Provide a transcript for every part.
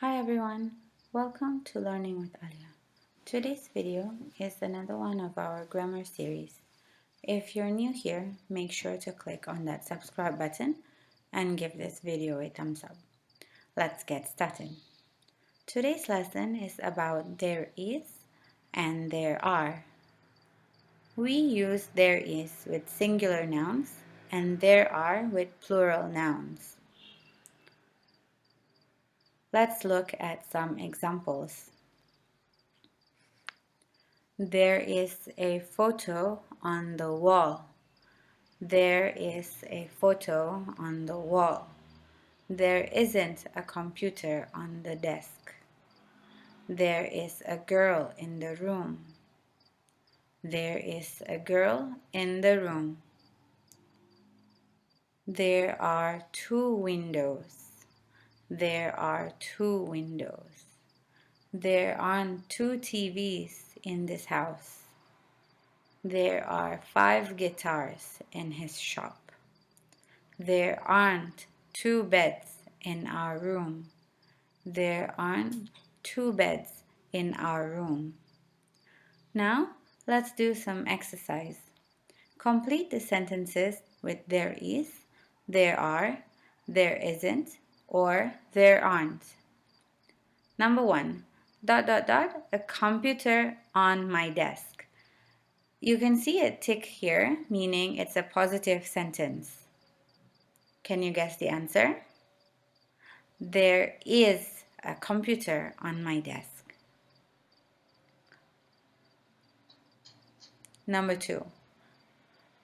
Hi everyone, welcome to Learning with Alia. Today's video is another one of our grammar series. If you're new here, make sure to click on that subscribe button and give this video a thumbs up. Let's get started. Today's lesson is about there is and there are. We use there is with singular nouns and there are with plural nouns. Let's look at some examples. There is a photo on the wall. There is a photo on the wall. There isn't a computer on the desk. There is a girl in the room. There is a girl in the room. There are two windows. There are two windows. There aren't two TVs in this house. There are 5 guitars in his shop. There aren't 2 beds in our room. There aren't 2 beds in our room. Now, let's do some exercise. Complete the sentences with there is, there are, there isn't, or there aren't. Number 1. ... A computer on my desk. You can see a tick here, meaning it's a positive sentence. Can you guess the answer? There is a computer on my desk. Number 2. ...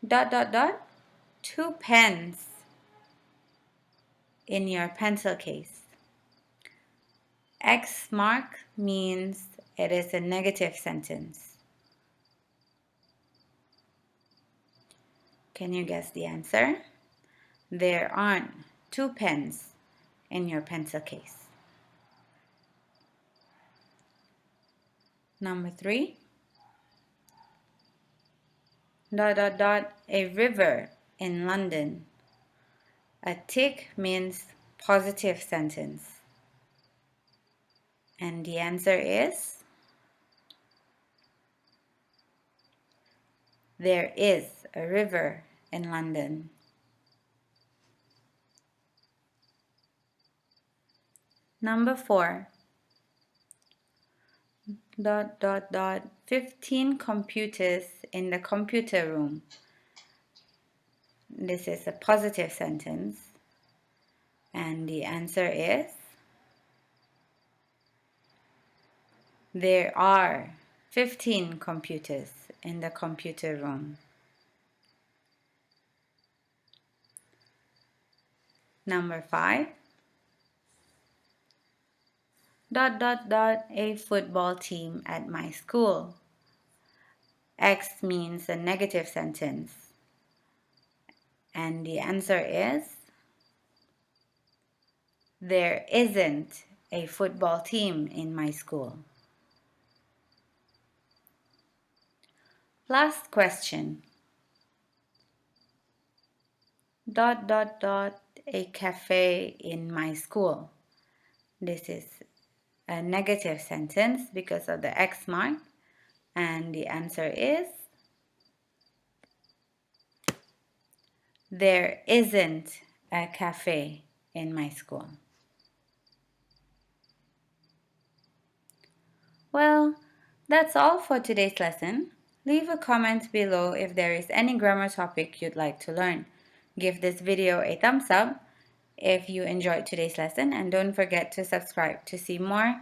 2 pens in your pencil case. X mark means it is a negative sentence. Can you guess the answer? There aren't 2 pens in your pencil case. Number 3. ... A river in London. A tick means positive sentence. And the answer is there is a river in London. Number 4. ... 15 computers in the computer room. This is a positive sentence. And the answer is there are 15 computers in the computer room. Number 5. ... A football team at my school. X means a negative sentence. And the answer is there isn't a football team in my school. Last question. ... A cafe in my school. This is a negative sentence because of the X mark. And the answer is there isn't a cafe in my school. Well, that's all for today's lesson. Leave a comment below if there is any grammar topic you'd like to learn. Give this video a thumbs up if you enjoyed today's lesson, and don't forget to subscribe to see more